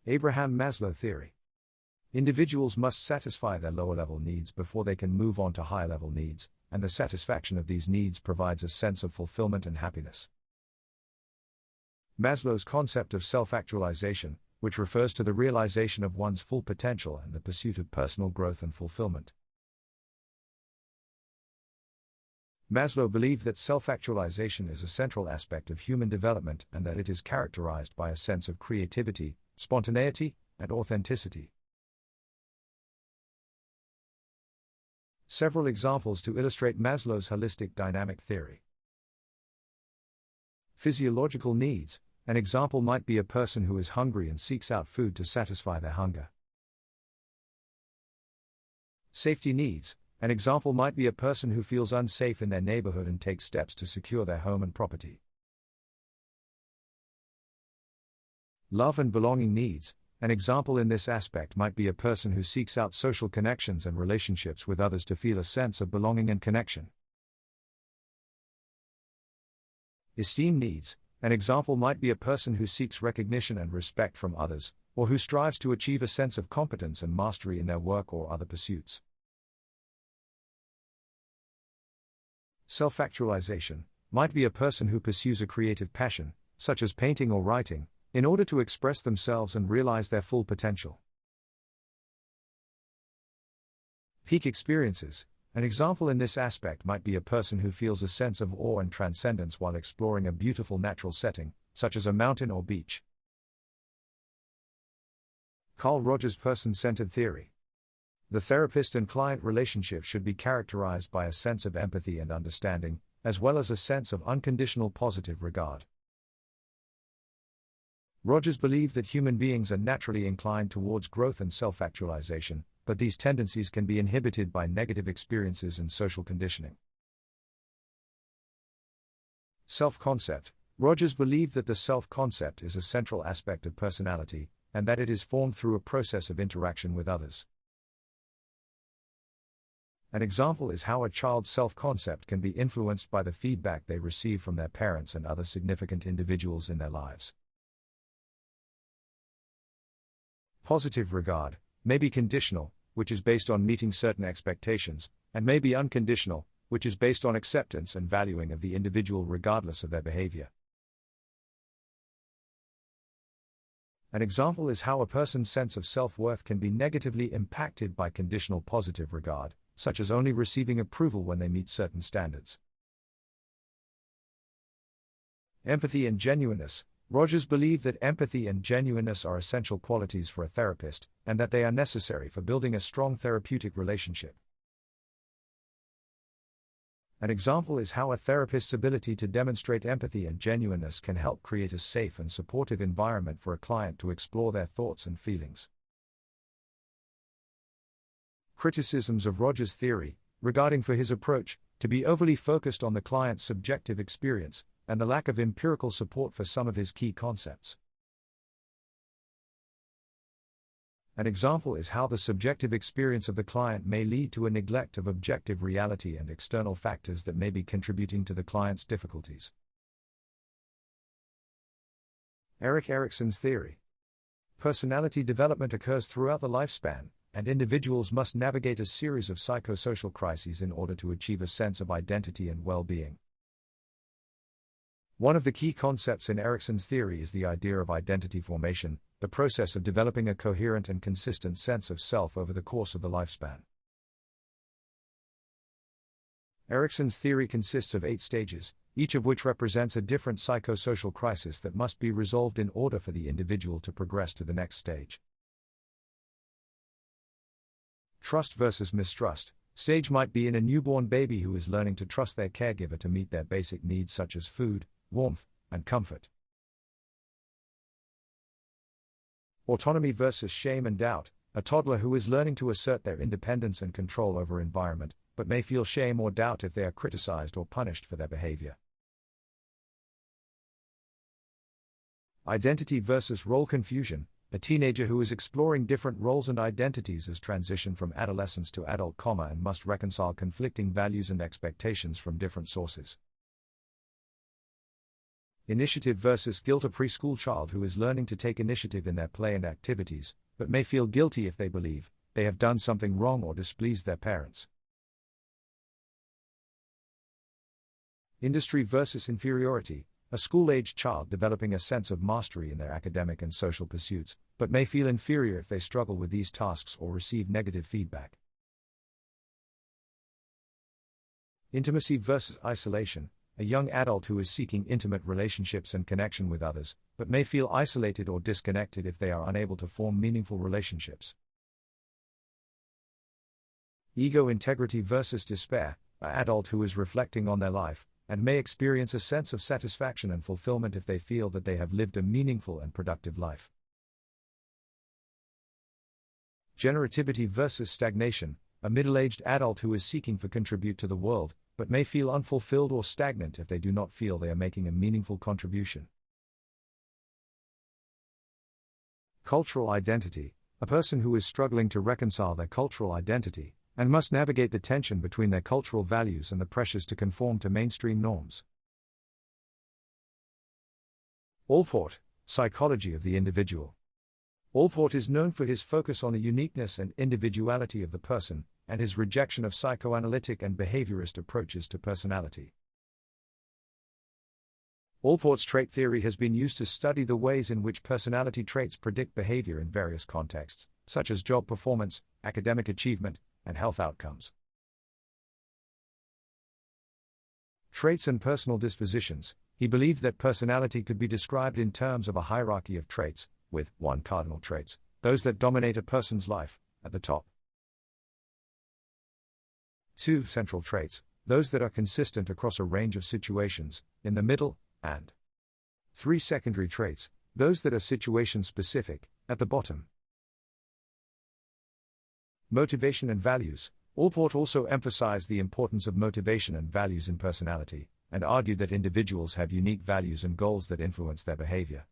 Abraham Maslow theory. Individuals must satisfy their lower-level needs before they can move on to higher-level needs, and the satisfaction of these needs provides a sense of fulfillment and happiness. Maslow's concept of self-actualization, which refers to the realization of one's full potential and the pursuit of personal growth and fulfillment. Maslow believed that self-actualization is a central aspect of human development and that it is characterized by a sense of creativity, spontaneity, and authenticity. Several examples to illustrate Maslow's holistic dynamic theory. Physiological needs. An example might be a person who is hungry and seeks out food to satisfy their hunger. Safety needs. An example might be a person who feels unsafe in their neighborhood and takes steps to secure their home and property. Love and belonging needs. An example in this aspect might be a person who seeks out social connections and relationships with others to feel a sense of belonging and connection. Esteem needs. An example might be a person who seeks recognition and respect from others, or who strives to achieve a sense of competence and mastery in their work or other pursuits. Self-actualization might be a person who pursues a creative passion, such as painting or writing, in order to express themselves and realize their full potential. Peak experiences. An example in this aspect might be a person who feels a sense of awe and transcendence while exploring a beautiful natural setting, such as a mountain or beach. Carl Rogers' person-centered theory. The therapist and client relationship should be characterized by a sense of empathy and understanding, as well as a sense of unconditional positive regard. Rogers believed that human beings are naturally inclined towards growth and self-actualization, but these tendencies can be inhibited by negative experiences and social conditioning. Self-concept. Rogers believed that the self-concept is a central aspect of personality, and that it is formed through a process of interaction with others. An example is how a child's self-concept can be influenced by the feedback they receive from their parents and other significant individuals in their lives. Positive regard may be conditional, which is based on meeting certain expectations, and may be unconditional, which is based on acceptance and valuing of the individual regardless of their behavior. An example is how a person's sense of self-worth can be negatively impacted by conditional positive regard, such as only receiving approval when they meet certain standards. Empathy and genuineness. Rogers believed that empathy and genuineness are essential qualities for a therapist, and that they are necessary for building a strong therapeutic relationship. An example is how a therapist's ability to demonstrate empathy and genuineness can help create a safe and supportive environment for a client to explore their thoughts and feelings. Criticisms of Rogers' theory, regarding for his approach to be overly focused on the client's subjective experience, and the lack of empirical support for some of his key concepts. An example is how the subjective experience of the client may lead to a neglect of objective reality and external factors that may be contributing to the client's difficulties. Erikson's theory. Personality development occurs throughout the lifespan, and individuals must navigate a series of psychosocial crises in order to achieve a sense of identity and well-being. One of the key concepts in Erikson's theory is the idea of identity formation, the process of developing a coherent and consistent sense of self over the course of the lifespan. Erikson's theory consists of 8 stages, each of which represents a different psychosocial crisis that must be resolved in order for the individual to progress to the next stage. Trust versus mistrust. Stage might be in a newborn baby who is learning to trust their caregiver to meet their basic needs such as food, warmth, and comfort. Autonomy versus shame and doubt. A toddler who is learning to assert their independence and control over environment, but may feel shame or doubt if they are criticized or punished for their behavior. Identity versus role confusion. A teenager who is exploring different roles and identities as transition from adolescence to adult, and must reconcile conflicting values and expectations from different sources. Initiative versus guilt. A preschool child who is learning to take initiative in their play and activities, but may feel guilty if they believe they have done something wrong or displeased their parents. Industry versus inferiority. A school-aged child developing a sense of mastery in their academic and social pursuits, but may feel inferior if they struggle with these tasks or receive negative feedback. Intimacy versus isolation. A young adult who is seeking intimate relationships and connection with others, but may feel isolated or disconnected if they are unable to form meaningful relationships. Ego integrity versus despair. An adult who is reflecting on their life, and may experience a sense of satisfaction and fulfillment if they feel that they have lived a meaningful and productive life. Generativity versus stagnation. A middle-aged adult who is seeking to contribute to the world, but may feel unfulfilled or stagnant if they do not feel they are making a meaningful contribution. Cultural identity. A person who is struggling to reconcile their cultural identity, and must navigate the tension between their cultural values and the pressures to conform to mainstream norms. Allport, Psychology of the Individual. Allport is known for his focus on the uniqueness and individuality of the person, and his rejection of psychoanalytic and behaviorist approaches to personality. Allport's trait theory has been used to study the ways in which personality traits predict behavior in various contexts, such as job performance, academic achievement, and health outcomes. Traits and personal dispositions. He believed that personality could be described in terms of a hierarchy of traits, with 1. Cardinal traits, those that dominate a person's life, at the top. 2. Central traits, those that are consistent across a range of situations, in the middle, and 3. Secondary traits, those that are situation-specific, at the bottom. Motivation and values. Allport also emphasized the importance of motivation and values in personality, and argued that individuals have unique values and goals that influence their behavior.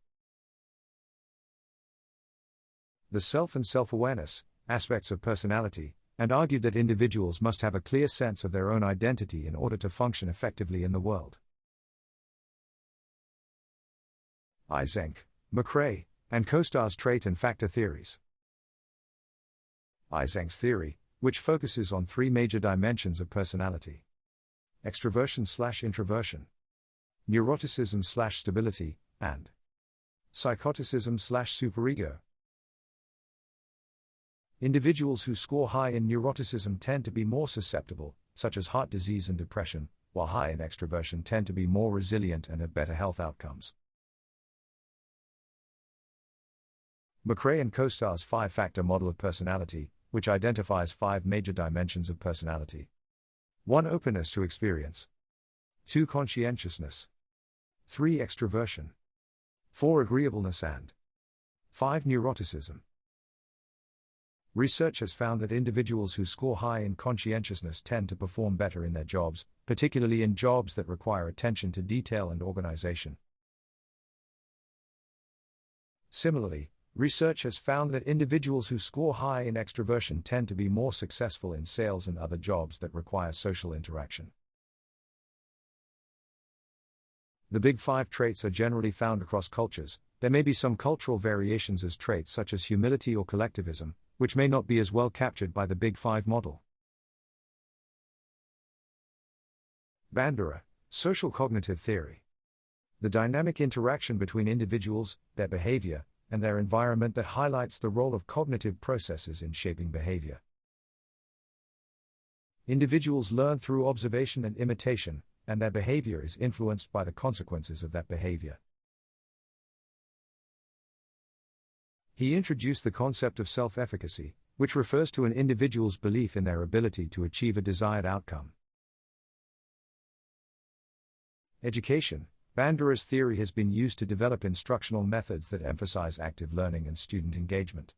The self and self-awareness, aspects of personality, and argued that individuals must have a clear sense of their own identity in order to function effectively in the world. Eysenck, McCrae, and Costar's trait and factor theories. Eysenck's theory, which focuses on 3 major dimensions of personality: extroversion/introversion, neuroticism/stability, and psychoticism/superego. Individuals who score high in neuroticism tend to be more susceptible, such as heart disease and depression, while high in extroversion tend to be more resilient and have better health outcomes. McCrae and Costar's 5-factor model of personality, which identifies 5 major dimensions of personality. 1. Openness to experience. 2. Conscientiousness. 3. Extroversion. 4. Agreeableness and 5. Neuroticism. Research has found that individuals who score high in conscientiousness tend to perform better in their jobs, particularly in jobs that require attention to detail and organization. Similarly, research has found that individuals who score high in extroversion tend to be more successful in sales and other jobs that require social interaction. The Big 5 traits are generally found across cultures. There may be some cultural variations as traits such as humility or collectivism, which may not be as well captured by the Big 5 model. Bandura, Social Cognitive Theory. The dynamic interaction between individuals, their behavior, and their environment that highlights the role of cognitive processes in shaping behavior. Individuals learn through observation and imitation, and their behavior is influenced by the consequences of that behavior. He introduced the concept of self-efficacy, which refers to an individual's belief in their ability to achieve a desired outcome. Education. Bandura's theory has been used to develop instructional methods that emphasize active learning and student engagement.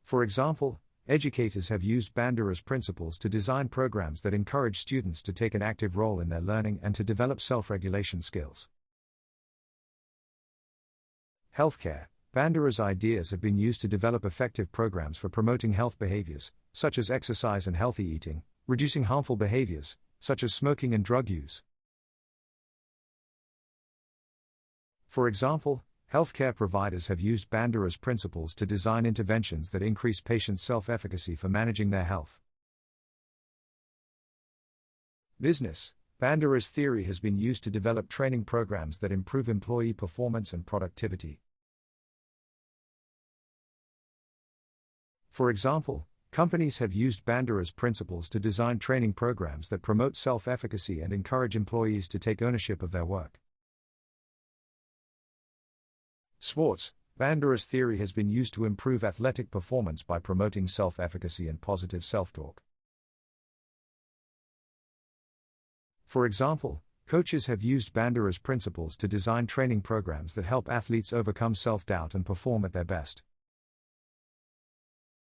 For example, educators have used Bandura's principles to design programs that encourage students to take an active role in their learning and to develop self-regulation skills. Healthcare. Bandura's ideas have been used to develop effective programs for promoting health behaviors, such as exercise and healthy eating, reducing harmful behaviors, such as smoking and drug use. For example, healthcare providers have used Bandura's principles to design interventions that increase patients' self-efficacy for managing their health. Business. Bandura's theory has been used to develop training programs that improve employee performance and productivity. For example, companies have used Bandura's principles to design training programs that promote self-efficacy and encourage employees to take ownership of their work. Sports. Bandura's theory has been used to improve athletic performance by promoting self-efficacy and positive self-talk. For example, coaches have used Bandura's principles to design training programs that help athletes overcome self-doubt and perform at their best.